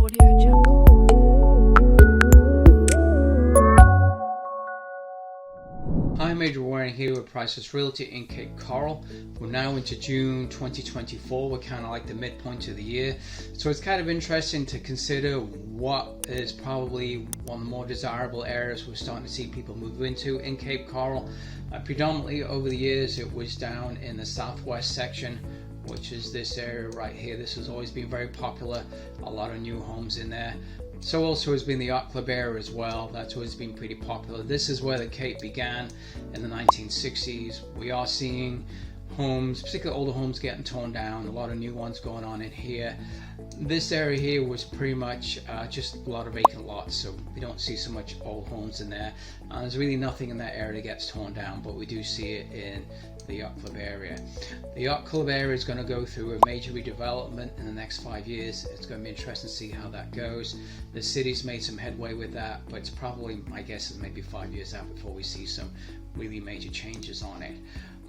Hi, I'm Adrian here with Priceless Realty in Cape Coral. We're now into June 2024. We're kind of like the midpoint of the year. So it's kind of interesting to consider what is probably one of the more desirable areas we're starting to see people move into in Cape Coral. Predominantly over the years it was down in the southwest section, which is this area right here. This has always been very popular, a lot of new homes in there. So also has been the Yacht Club area as well. That's always been pretty popular. This is where the Cape began in the 1960s. We are seeing homes, particularly older homes, getting torn down, a lot of new ones going on in here. This area here was pretty much just a lot of vacant lots, so we don't see so much old homes in there. There's really nothing in that area that gets torn down, but we do see it in the Yacht Club area. The Yacht Club area is going to go through a major redevelopment in the next 5 years. It's going to be interesting to see how that goes. The city's made some headway with that, but it's probably, my guess is maybe 5 years out before we see some really major changes on it.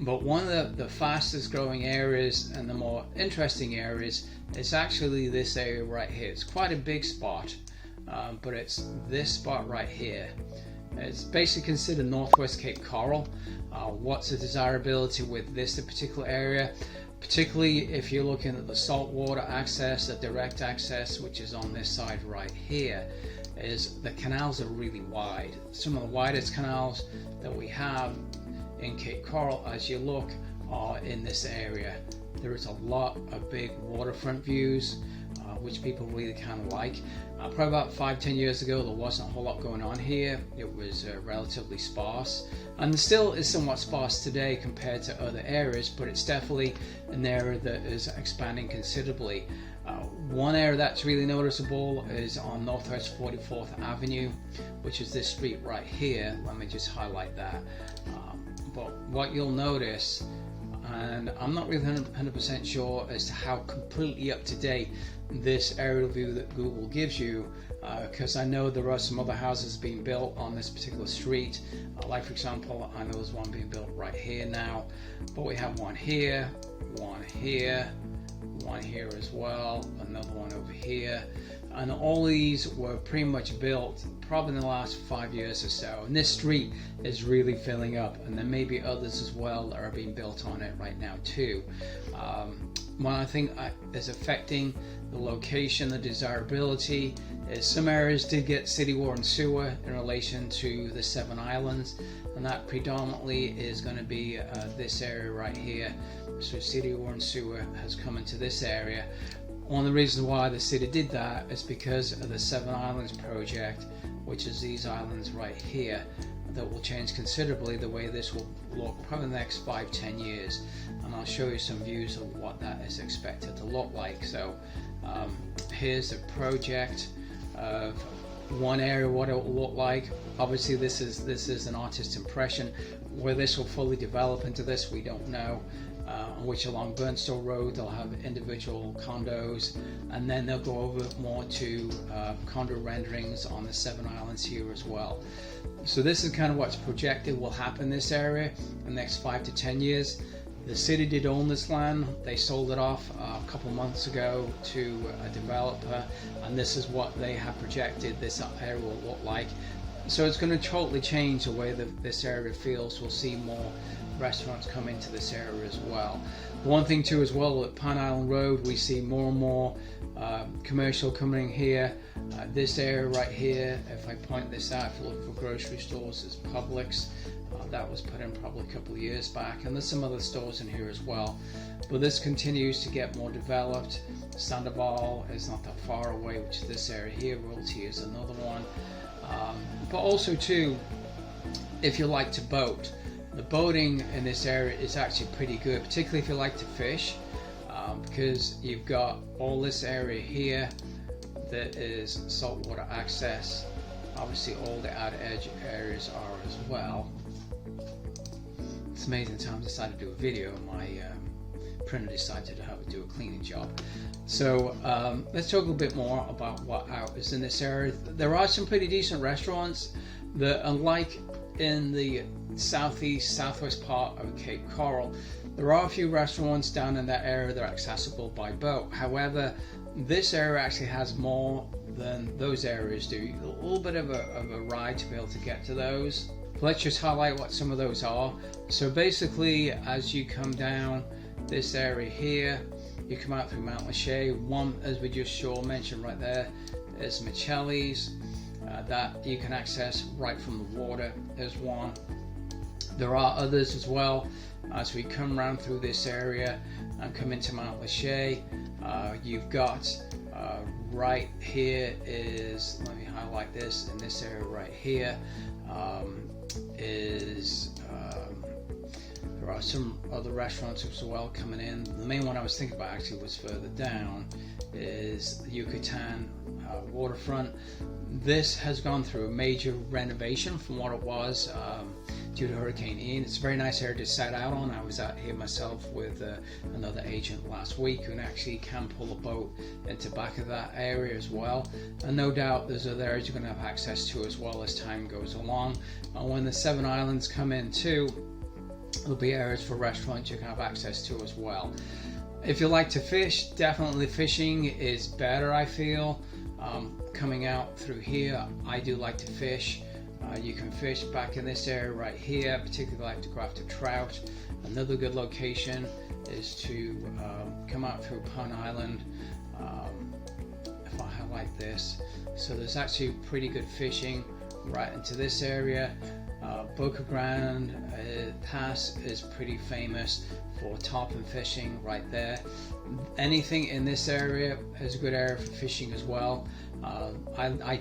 But one of the fastest growing areas and the more interesting areas is actually this area right here. It's quite a big spot, but it's this spot right here. It's basically considered Northwest Cape Coral. What's the desirability with this particular area? Particularly if you're looking at the saltwater access, the direct access, which is on this side right here, is the canals are really wide. Some of the widest canals that we have in Cape Coral, as you look, are in this area. There is a lot of big waterfront views, which people really kind of like. Probably about 5-10 years ago, there wasn't a whole lot going on here. It was relatively sparse, and it still is somewhat sparse today compared to other areas, but it's definitely an area that is expanding considerably. One area that's really noticeable is on Northwest 44th Avenue, which is this street right here. Let me just highlight that. But what you'll notice, and I'm not really 100% sure as to how completely up to date this aerial view that Google gives you, because I know there are some other houses being built on this particular street. Like for example, I know there's one being built right here now, but we have one here, one here, one here as well, another one over here, and all these were pretty much built probably in the last 5 years or so, and this street is really filling up, and there may be others as well that are being built on it right now too. One I think is affecting the location, the desirability, is some areas did get city water and sewer in relation to the 7 islands, and that predominantly is going to be this area right here. So city water and sewer has come into this area. One of the reasons why the city did that is because of the 7 Islands project, which is these islands right here, that will change considerably the way this will look probably in the next 5-10 years. And I'll show you some views of what that is expected to look like. So here's a project of one area, what it will look like. Obviously this is an artist's impression. Where this will fully develop into this, we don't know. Which along Burnstall Road they'll have individual condos, and then they'll go over more to condo renderings on the 7 islands here as well. So this is kind of what's projected will happen in this area in the next 5 to 10 years. The city did own this land. They sold it off a couple months ago to a developer, and this is what they have projected this area will look like. So it's going to totally change the way that this area feels. We'll see more restaurants come into this area as well. One thing too as well, at Pine Island Road we see more and more commercial coming here. This area right here, if I point this out, if you look for grocery stores, is Publix. That was put in probably a couple of years back, and there's some other stores in here as well. But this continues to get more developed. Sandoval is not that far away, which is this area here. Royalty is another one. But also too, if you like to boat, the boating in this area is actually pretty good, particularly if you like to fish, because you've got all this area here that is saltwater access. Obviously all the outer edge areas are as well. It's amazing time I decided to do a video. My printer decided to have to do a cleaning job. So let's talk a little bit more about what is in this area. There are some pretty decent restaurants that, unlike in the southwest part of Cape Coral, there are a few restaurants down in that area that are accessible by boat. However, This area actually has more than those areas do. A little bit of a ride to be able to get to those. Let's just highlight what some of those are. So basically, as you come down this area here, you come out through Mount Lachey. One, as we just mentioned right there, is Michelli's. That you can access right from the water. There's one. There are others as well. As we come around through this area and come into Mount Lachey, you've got right here is, let me highlight this, in this area right here there are some other restaurants as well coming in. The main one I was thinking about actually was further down, is the Yucatan waterfront. This has gone through a major renovation from what it was due to Hurricane Ian. It's a very nice area to set out on. I was out here myself with another agent last week who actually can pull a boat into back of that area as well. And no doubt there's other areas you're going to have access to as well as time goes along. And when the 7 islands come in too, there'll be areas for restaurants you can have access to as well. If you like to fish, definitely fishing is better, I feel. Coming out through here, I do like to fish. You can fish back in this area right here, particularly like to go after trout. Another good location is to come out through Pine Island. If I highlight this, so there's actually pretty good fishing right into this area. Boca Grande Pass is pretty famous for tarpon fishing right there. Anything in this area is a good area for fishing as well. I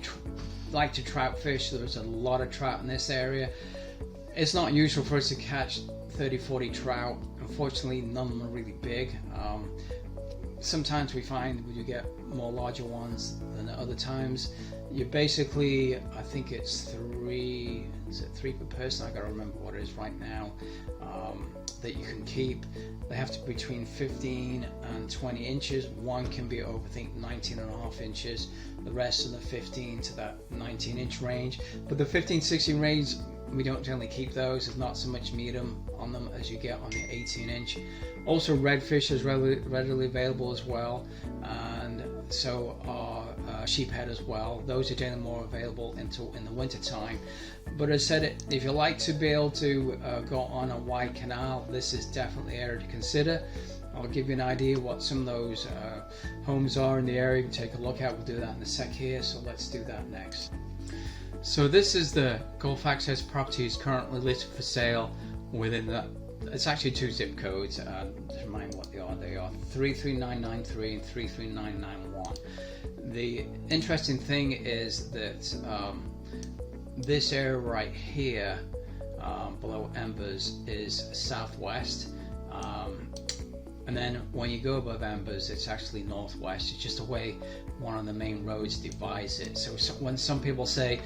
like to trout fish. There's a lot of trout in this area. It's not usual for us to catch 30-40 trout. Unfortunately, none of them are really big. Sometimes we find you get more larger ones than at other times. You basically, I think it's three per person? I gotta remember what it is right now, that you can keep. They have to be between 15 and 20 inches. One can be over, I think, 19.5 inches. The rest of the 15 to that 19-inch range. But the 15-16 range, we don't generally keep those. There's not so much medium on them as you get on the 18-inch. Also, redfish is readily available as well, and so are sheephead as well. Those are generally more available in the winter time. But as I said, if you like to be able to go on a wide canal, this is definitely an area to consider. I'll give you an idea what some of those homes are in the area. You can take a look at. We'll do that in a sec here, so let's do that next. So this is the Gulf Access properties currently listed for sale within the, it's actually 2 zip codes. To remind what they are 33993 and 33991. The interesting thing is that this area right here below Embers is southwest, and then when you go above Embers, it's actually northwest. It's just the way one of the main roads divides it. So when some people say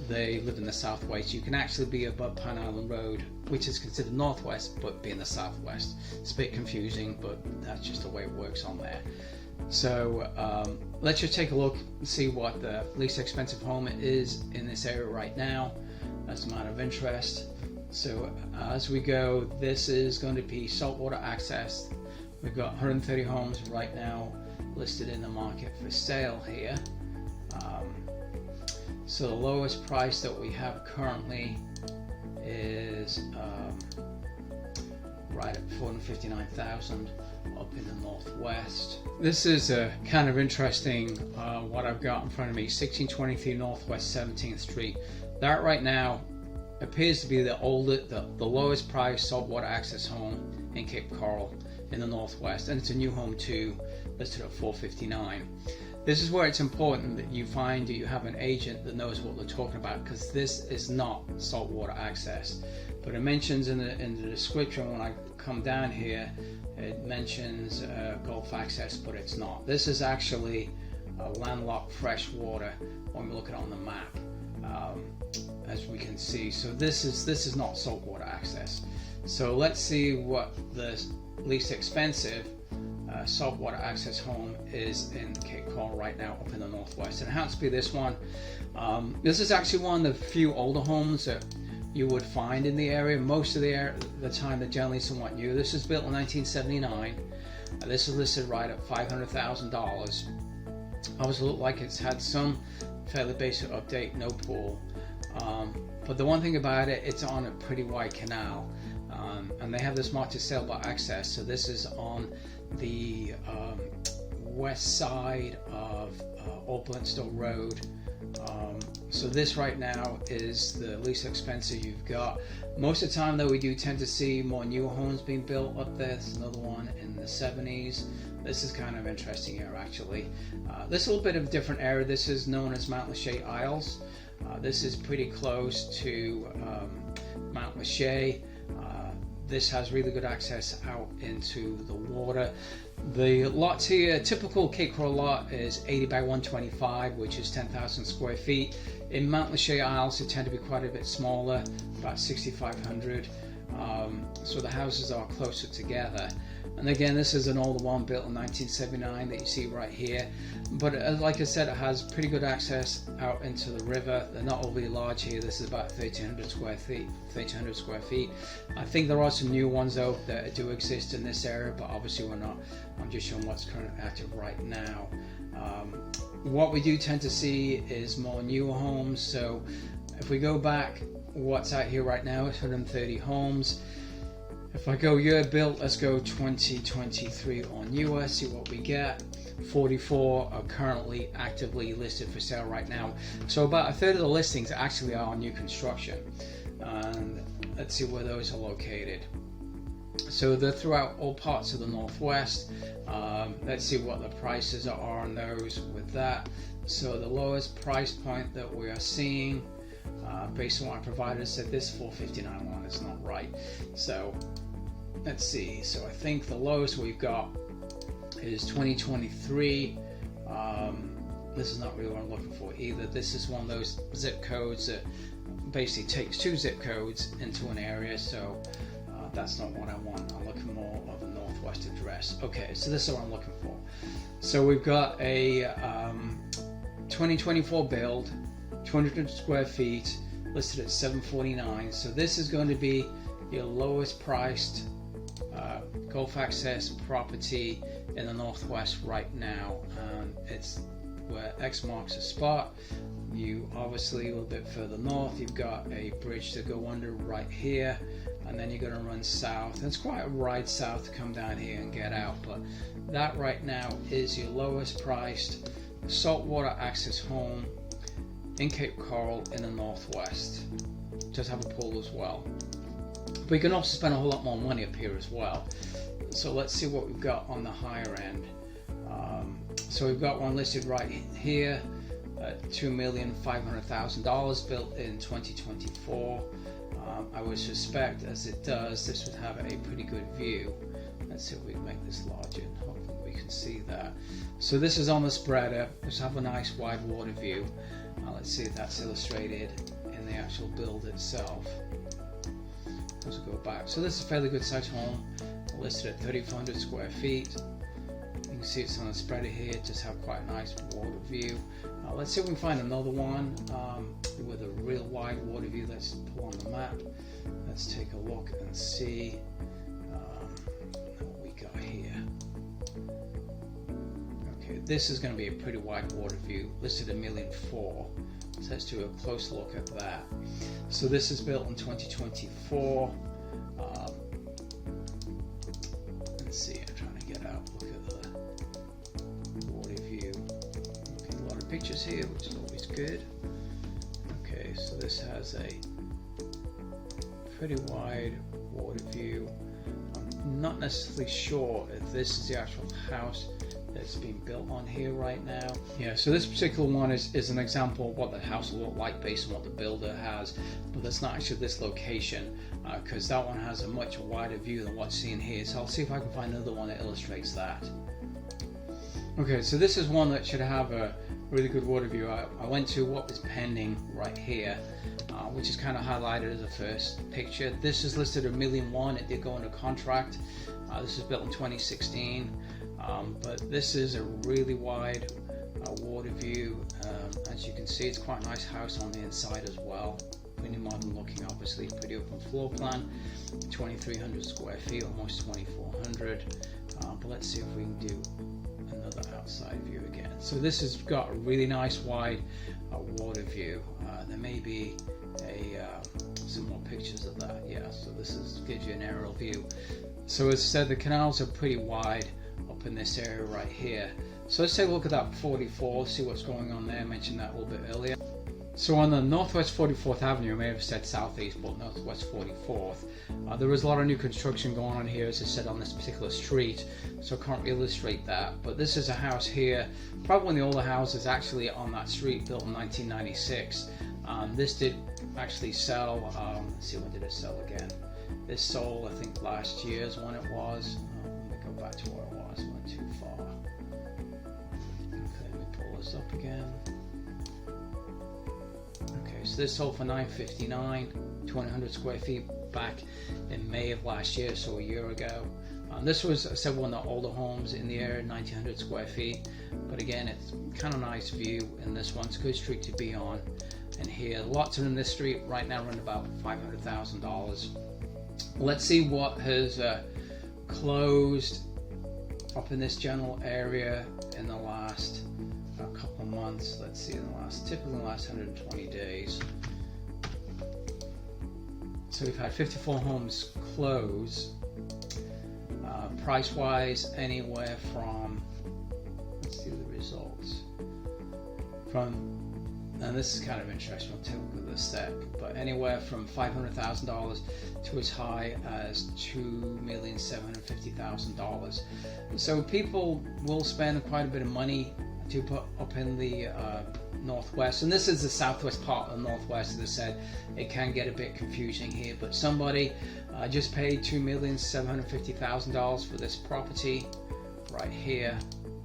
they live in the southwest, you can actually be above Pine Island Road, which is considered northwest, but be in the southwest. It's a bit confusing, but that's just the way it works on there. So let's just take a look and see what the least expensive home is in this area right now. That's a matter of interest. So as we go, this is going to be saltwater access. We've got 130 homes right now listed in the market for sale here. So the lowest price that we have currently is right at $459,000 up in the northwest. This is kind of interesting what I've got in front of me. 1623 Northwest 17th Street. That right now appears to be the lowest price saltwater access home in Cape Coral in the northwest, and it's a new home too, listed at $459,000. This is where it's important that you find that you have an agent that knows what they're talking about, because this is not saltwater access. But it mentions in the description when I come down here, it mentions Gulf access, but it's not. This is actually landlocked fresh water when we look at it on the map, as we can see. So this is not saltwater access. So let's see what the least expensive saltwater access home is in Cape Coral right now up in the northwest. And it happens to be this one. This is actually one of the few older homes that you would find in the area. Most of the time they're generally somewhat new. This is built in 1979. This is listed right at $500,000. Obviously look like it's had some fairly basic update, no pool. But the one thing about it, it's on a pretty wide canal. And they have this marked as sailboat access, so this is on the west side of Old Blintstone Road. So this right now is the least expensive you've got. Most of the time though, we do tend to see more newer homes being built up there. There's another one in the 70s. This is kind of interesting here actually. This is a little bit of a different area. This is known as Mount Lachey Isles. This is pretty close to Mount Lachey. This has really good access out into the water. The lots here, typical Cape Coral lot is 80 by 125, which is 10,000 square feet. In Mount Lachey Isles, they tend to be quite a bit smaller, about 6,500. So the houses are closer together. And again, this is an older one built in 1979 that you see right here. But like I said, it has pretty good access out into the river. They're not overly large here. This is about 1,300 square feet. I think there are some new ones though that do exist in this area, but obviously we're not. I'm just showing what's currently active right now. What we do tend to see is more newer homes. So if we go back, what's out here right now is 130 homes. If I go year built, let's go 2023 or newer, see what we get. 44 are currently actively listed for sale right now. So about a third of the listings actually are new construction. And let's see where those are located. So they're throughout all parts of the Northwest. Let's see what the prices are on those with that. So the lowest price point that we are seeing, based on what I provided, said this 459 one is not right. So let's see. So I think the lowest we've got is 2023. This is not really what I'm looking for either. This is one of those zip codes that basically takes two zip codes into an area. So that's not what I want. I'm looking more of a Northwest address. Okay, so this is what I'm looking for. So we've got a 2024 build, 200 square feet, listed at $749. So this is going to be your lowest priced Gulf access property in the Northwest right now. It's where X marks a spot. You obviously a little bit further north, you've got a bridge to go under right here, and then you're going to run south. It's quite a ride south to come down here and get out, but that right now is your lowest priced saltwater access home in Cape Coral in the Northwest. Does have a pool as well. But you can also spend a whole lot more money up here as well. So let's see what we've got on the higher end. So we've got one listed right here at $2,500,000, built in 2024. I would suspect, as it does, this would have a pretty good view. Let's see if we can make this larger. Hopefully we can see that. So this is on the spreader. Let's have a nice wide water view. Let's see if that's illustrated in the actual build itself. Let's go back. So this is a fairly good sized home, listed at 3,400 square feet. You can see it's on the spreader here, just have quite a nice water view. Let's see if we can find another one with a real wide water view. Let's pull on the map. Let's take a look and see what we got here. Okay, this is going to be a pretty wide water view, listed at $1.4 million. So let's do a close look at that. So this is built in 2024. Let's see, I'm trying to get out, look at the water view. Okay, a lot of pictures here, which is always good. Okay, so this has a pretty wide water view. I'm not necessarily sure if this is the actual house that's being built on here right now. Yeah, so this particular one is an example of what the house will look like based on what the builder has, but that's not actually this location, because that one has a much wider view than what's seen here. So I'll see if I can find another one that illustrates that. Okay, so this is one that should have a really good water view. I went to what was pending right here, which is kind of highlighted as the first picture. This is listed at $1.1 million. It did go under contract. This was built in 2016. But this is a really wide water view. As you can see, it's quite a nice house on the inside as well. Pretty modern looking, obviously, pretty open floor plan. 2,300 square feet, almost 2,400. But let's see if we can do another outside view again. So this has got a really nice wide water view. There may be some more pictures of that. Yeah, so gives you an aerial view. So as I said, the canals are pretty wide up in this area right here. So let's take a look at that 44, see what's going on there. I mentioned that a little bit earlier. So on the northwest 44th Avenue, I may have said southeast, but northwest 44th, there was a lot of new construction going on here, as I said, on this particular street, so I can't illustrate that. But this is a house here, probably one of the older houses actually on that street, built in 1996. This did actually sell, let's see, when did it sell again? This sold, I think, last year is when it was. Let me go back to where it was, I went too far. Okay, let me pull this up again. Okay, so this sold for $959, 200 square feet back in May of last year, so a year ago. This was, I said, one of the older homes in the area, 1,900 square feet. But again, it's kind of nice view in this one. It's a good street to be on. And here, lots of them in this street right now run about $500,000. Let's see what has closed up in this general area in the last couple of months. Let's see, typically in the last 120 days. So we've had 54 homes close. Price wise, anywhere from, let's see the results, and this is kind of interesting, we'll take a look at the step, but anywhere from $500,000 to as high as $2,750,000. So people will spend quite a bit of money to put up in the northwest, and this is the southwest part of the northwest. As I said, it can get a bit confusing here, but somebody just paid $2,750,000 for this property right here,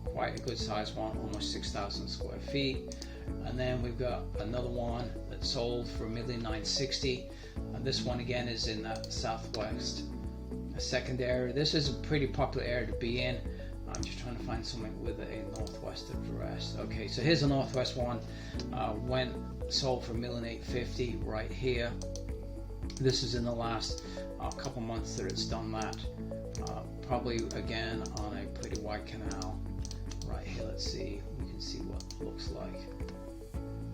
quite a good size one, almost 6,000 square feet. And then we've got another one that sold for $1,960,000, and this one again is in that southwest second area. This is a pretty popular area to be in. I'm just trying to find something with a northwest address. Okay, so here's the northwest one. Sold for $1,850,000 right here. This is in the last couple months that it's done that. Probably again on a pretty wide canal right here. Let's see, we can see what it looks like.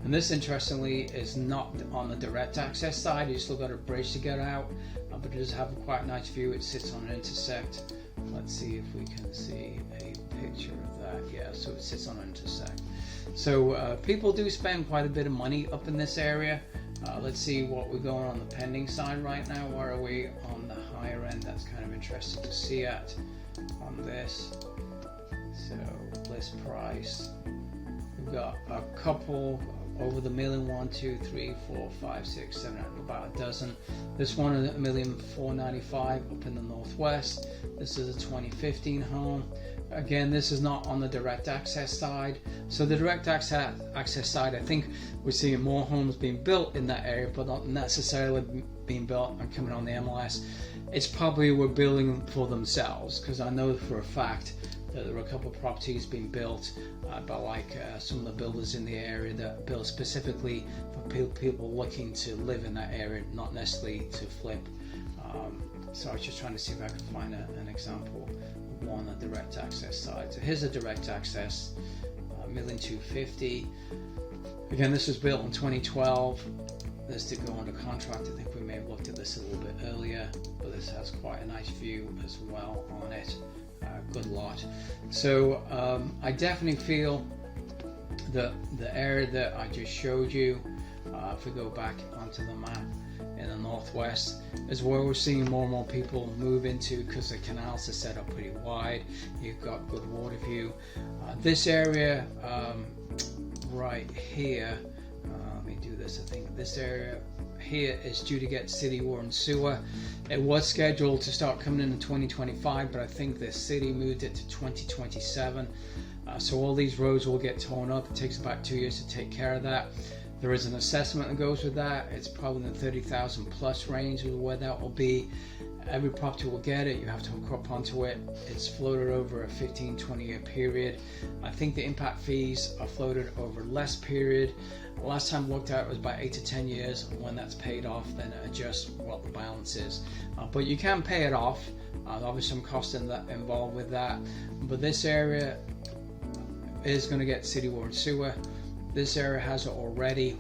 And this, interestingly, is not on the direct access side. You still got a bridge to get out, but it does have a quite nice view. It sits on an intersect. Let's see if we can see a picture of that. Yeah, so it sits on an intersect. So people do spend quite a bit of money up in this area. Let's see what we're going on the pending side right now. Where are we on the higher end? That's kind of interesting to see at on this. So list price. We've got a couple over the million, 1, 2, 3, 4, 5, 6, 7, about a dozen. This one is $1,495,000 up in the northwest. This is a 2015 home. Again, this is not on the direct access side. So the direct access side, I think we're seeing more homes being built in that area, but not necessarily being built and coming on the MLS. It's probably we're building for themselves, because I know for a fact that there are a couple of properties being built by some of the builders in the area that build specifically for people looking to live in that area, not necessarily to flip. So I was just trying to see if I could find an example of one on the direct access side. So here's a direct access, $1,250,000. Again, this was built in 2012. This did go under contract. I think we may have looked at this a little bit earlier, but this has quite a nice view as well on it. Good lot. So I definitely feel that the area that I just showed you, if we go back onto the map in the northwest, is where we're seeing more and more people move into, because the canals are set up pretty wide. You've got good water view. This area right here, let me do this. I think this area here is due to get city water and sewer. It was scheduled to start coming in 2025, but I think the city moved it to 2027. So all these roads will get torn up. It takes about 2 years to take care of that. There is an assessment that goes with that. It's probably in the 30,000 plus range of where that will be. Every property will get it. You have to hook up onto it. It's floated over a 15-20 year period. I think the impact fees are floated over less period. Last time I looked at it was about 8 to 10 years. When that's paid off, then it adjusts what the balance is. But you can pay it off. Obviously some cost involved with that. But this area, is going to get city water and sewer. This area has it already.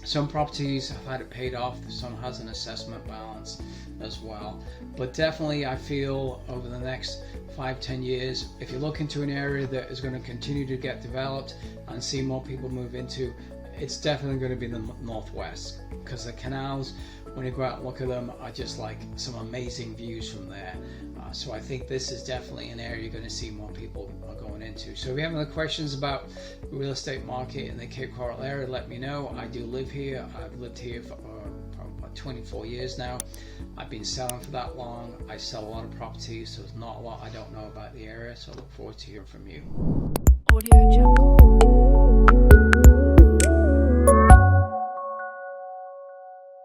Some properties have had it paid off, some has an assessment balance as well. But definitely I feel over the next 5-10 years, if you look into an area that is going to continue to get developed and see more people move into, it's definitely going to be the northwest, because the canals, when you go out and look at them, are just like some amazing views from there. So I think this is definitely an area you're going to see more people going into. So if you have any questions about the real estate market in the Cape Coral area, let me know. I do live here. I've lived here for about 24 years now. I've been selling for that long. I sell a lot of properties, so there's not a lot I don't know about the area. So I look forward to hearing from you. Audio Jungle.